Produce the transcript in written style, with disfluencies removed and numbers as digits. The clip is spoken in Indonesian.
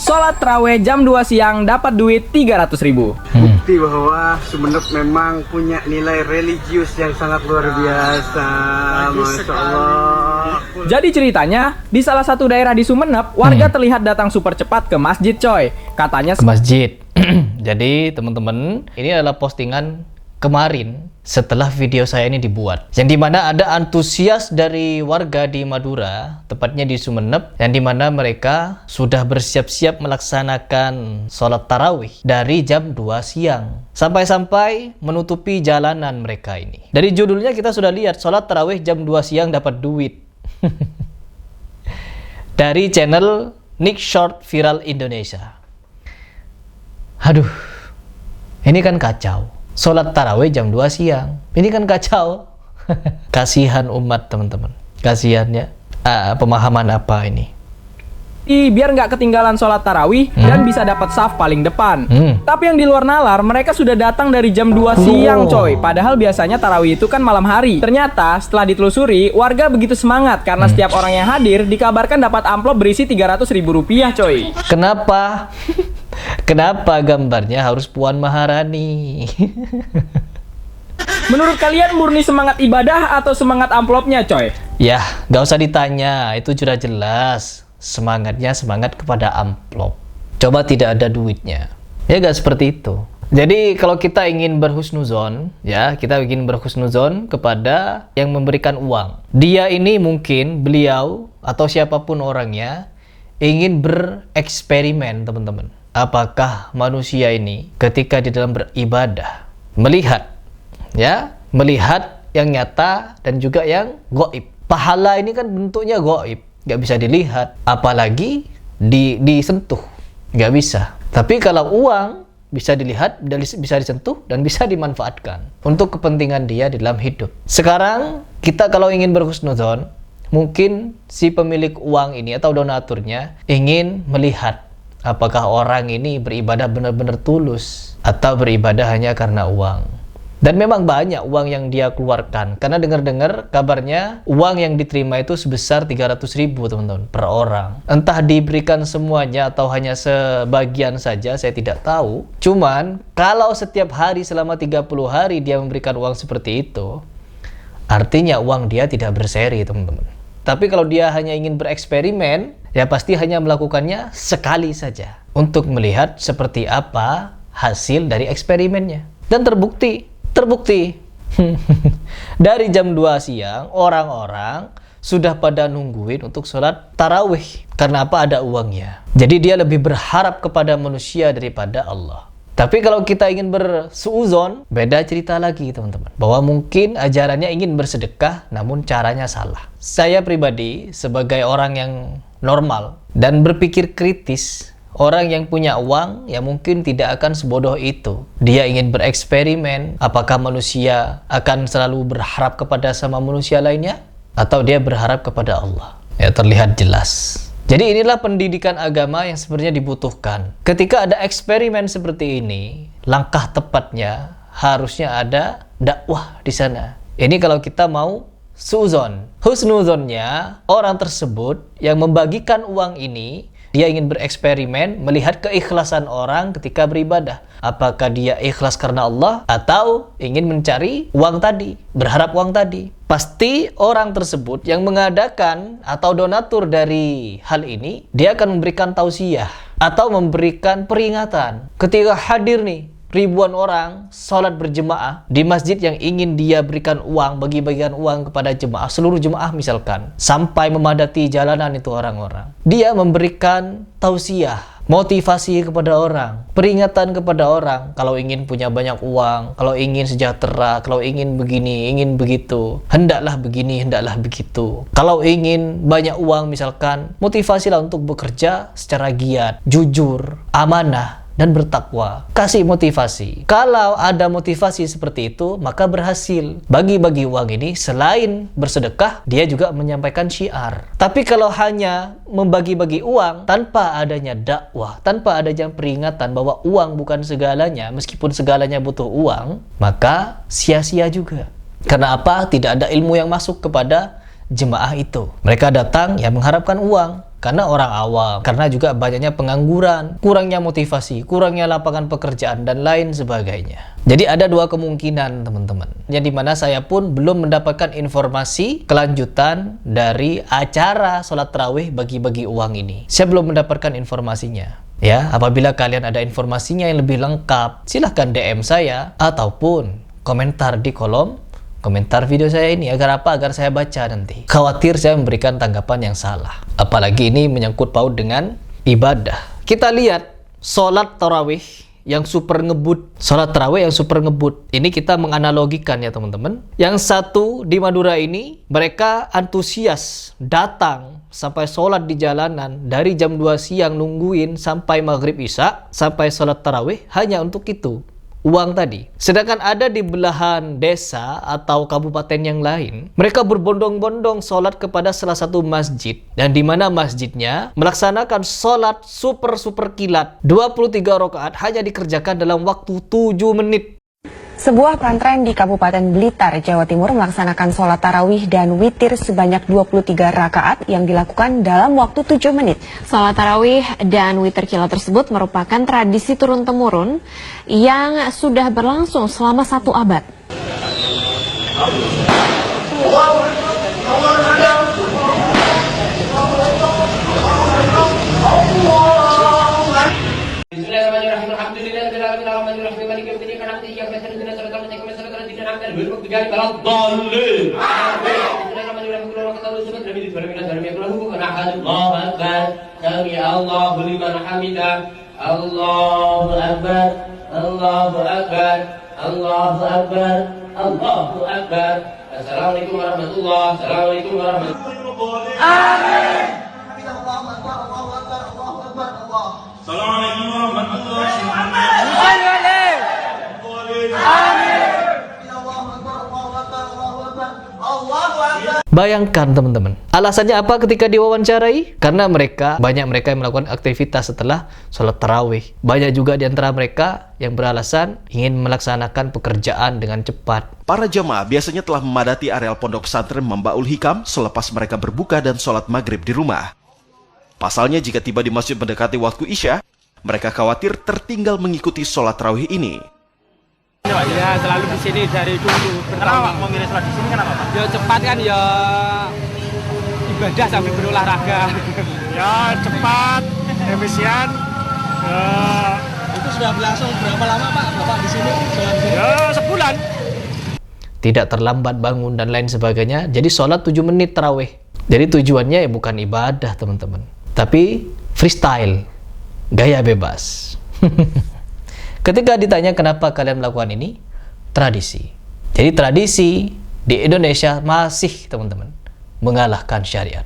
Sholat tarawih jam 2 siang dapat duit 300.000. Bukti bahwa Sumeneb memang punya nilai religius yang sangat luar biasa. Masya Allah. Jadi ceritanya, di salah satu daerah di Sumeneb, warga terlihat datang super cepat ke masjid coy. Katanya Ke masjid. Jadi teman-teman, ini adalah postingan kemarin setelah video saya ini dibuat, yang dimana ada antusias dari warga di Madura, tepatnya di Sumeneb, yang dimana mereka sudah bersiap-siap melaksanakan sholat tarawih dari jam 2 siang sampai-sampai menutupi jalanan mereka ini. Dari judulnya kita sudah lihat, sholat tarawih jam 2 siang dapat duit. Dari channel Nick Short Viral Indonesia. Aduh, ini kan kacau. Sholat tarawih jam 2 siang. Ini kan kacau. Kasihan umat teman-teman. Kasihannya. Pemahaman apa ini? biar nggak ketinggalan sholat tarawih dan bisa dapat saf paling depan. Tapi yang di luar nalar, mereka sudah datang dari jam 2 siang coy. Padahal biasanya tarawih itu kan malam hari. Ternyata setelah ditelusuri, warga begitu semangat karena setiap orang yang hadir dikabarkan dapat amplop berisi 300.000 rupiah coy. Kenapa? Kenapa gambarnya harus Puan Maharani? Menurut kalian murni semangat ibadah atau semangat amplopnya coy? Ya, nggak usah ditanya, itu sudah jelas. Semangatnya semangat kepada amplop. Coba tidak ada duitnya. Ya nggak seperti itu. Jadi kalau kita ingin berhusnuzon, ya kita ingin berhusnuzon kepada yang memberikan uang. Dia ini mungkin beliau atau siapapun orangnya ingin bereksperimen teman-teman. Apakah manusia ini ketika di dalam beribadah melihat, ya melihat yang nyata dan juga yang goib. Pahala ini kan bentuknya goib, nggak bisa dilihat, apalagi disentuh, nggak bisa. Tapi kalau uang bisa dilihat, bisa disentuh, dan bisa dimanfaatkan untuk kepentingan dia di dalam hidup. Sekarang kita kalau ingin berhusnuzon, mungkin si pemilik uang ini atau donaturnya ingin melihat apakah orang ini beribadah benar-benar tulus atau beribadah hanya karena uang. Dan memang banyak uang yang dia keluarkan, karena dengar-dengar kabarnya uang yang diterima itu sebesar 300.000 teman-teman per orang. Entah diberikan semuanya atau hanya sebagian saja, saya tidak tahu. Cuman kalau setiap hari selama 30 hari dia memberikan uang seperti itu, artinya uang dia tidak berseri teman-teman. Tapi kalau dia hanya ingin bereksperimen, ya pasti hanya melakukannya sekali saja untuk melihat seperti apa hasil dari eksperimennya. Dan terbukti dari jam 2 siang orang-orang sudah pada nungguin untuk sholat tarawih. Karena apa? Ada uangnya. Jadi dia lebih berharap kepada manusia daripada Allah. Tapi kalau kita ingin bersuuzon, beda cerita lagi teman-teman. Bahwa mungkin ajarannya ingin bersedekah namun caranya salah. Saya pribadi sebagai orang yang normal dan berpikir kritis, orang yang punya uang ya mungkin tidak akan sebodoh itu. Dia ingin bereksperimen, apakah manusia akan selalu berharap kepada sama manusia lainnya atau dia berharap kepada Allah. Ya terlihat jelas. Jadi inilah pendidikan agama yang sebenarnya dibutuhkan. Ketika ada eksperimen seperti ini, langkah tepatnya harusnya ada dakwah di sana. Ini kalau kita mau suuzon. Husnuzonnya orang tersebut yang membagikan uang ini, dia ingin bereksperimen melihat keikhlasan orang ketika beribadah. Apakah dia ikhlas karena Allah atau ingin mencari uang tadi, berharap uang tadi. Pasti orang tersebut yang mengadakan atau donatur dari hal ini, dia akan memberikan tausiah atau memberikan peringatan. Ketika hadir nih ribuan orang sholat berjemaah di masjid yang ingin dia berikan uang, bagi-bagian uang kepada jemaah, seluruh jemaah misalkan, sampai memadati jalanan itu orang-orang. Dia memberikan tausiah, motivasi kepada orang, peringatan kepada orang, kalau ingin punya banyak uang, kalau ingin sejahtera, kalau ingin begini, ingin begitu, hendaklah begini, hendaklah begitu. Kalau ingin banyak uang misalkan, motivasilah untuk bekerja secara giat, jujur, amanah, dan bertakwa. Kasih motivasi. Kalau ada motivasi seperti itu, maka berhasil. Bagi-bagi uang ini, selain bersedekah, dia juga menyampaikan syiar. Tapi kalau hanya membagi-bagi uang, tanpa adanya dakwah, tanpa adanya peringatan bahwa uang bukan segalanya, meskipun segalanya butuh uang, maka sia-sia juga. Karena apa? Tidak ada ilmu yang masuk kepada jemaah itu. Mereka datang, ya mengharapkan uang. Karena orang awam, karena juga banyaknya pengangguran, kurangnya motivasi, kurangnya lapangan pekerjaan, dan lain sebagainya. Jadi ada dua kemungkinan teman-teman, yang dimana saya pun belum mendapatkan informasi kelanjutan dari acara sholat tarawih bagi-bagi uang ini. Saya belum mendapatkan informasinya. Ya, apabila kalian ada informasinya yang lebih lengkap, silahkan DM saya ataupun komentar di kolom komentar video saya ini. Agar apa? Agar saya baca nanti. Khawatir saya memberikan tanggapan yang salah. Apalagi ini menyangkut paut dengan ibadah. Kita lihat sholat tarawih yang super ngebut. Sholat tarawih yang super ngebut. Ini kita menganalogikan ya teman-teman. Yang satu di Madura ini, mereka antusias datang sampai sholat di jalanan dari jam 2 siang nungguin sampai maghrib isya, sampai sholat tarawih hanya untuk itu. Uang tadi. Sedangkan ada di belahan desa atau kabupaten yang lain, mereka berbondong-bondong sholat kepada salah satu masjid, dan di mana masjidnya melaksanakan sholat super kilat 23 rakaat hanya dikerjakan dalam waktu 7 menit. Sebuah pesantren di Kabupaten Blitar, Jawa Timur melaksanakan sholat tarawih dan witir sebanyak 23 rakaat yang dilakukan dalam waktu 7 menit. Sholat tarawih dan witir kilat tersebut merupakan tradisi turun-temurun yang sudah berlangsung selama 1 abad. Allahu Akbar, Allahu Akbar, Allahu Akbar, Allahu Akbar. Assalamualaikum warahmatullahi wabarakatuh. Assalamualaikum warahmatullahi wabarakatuh. Amin. Assalamualaikum warahmatullahi wabarakatuh. Bayangkan teman-teman, alasannya apa ketika diwawancarai? Karena banyak mereka yang melakukan aktivitas setelah sholat tarawih. Banyak juga di antara mereka yang beralasan ingin melaksanakan pekerjaan dengan cepat. Para jamaah biasanya telah memadati areal pondok pesantren Mambaul Hikam selepas mereka berbuka dan sholat maghrib di rumah. Pasalnya jika tiba di masjid mendekati waktu isya, mereka khawatir tertinggal mengikuti sholat tarawih ini. Ya selalu di sini dari dulu. Kenapa mau milih sholat di sini kenapa Pak? Ya cepat kan, ya ibadah sambil berolahraga. Ya cepat, efisien. Itu sudah berlangsung berapa lama Pak Bapak di sini? Ya sebulan. Tidak terlambat bangun dan lain sebagainya. Jadi sholat 7 menit tarawih. Jadi tujuannya ya bukan ibadah teman-teman, tapi freestyle, gaya bebas. Ketika ditanya kenapa kalian melakukan ini, tradisi. Jadi tradisi di Indonesia masih teman-teman mengalahkan syariat.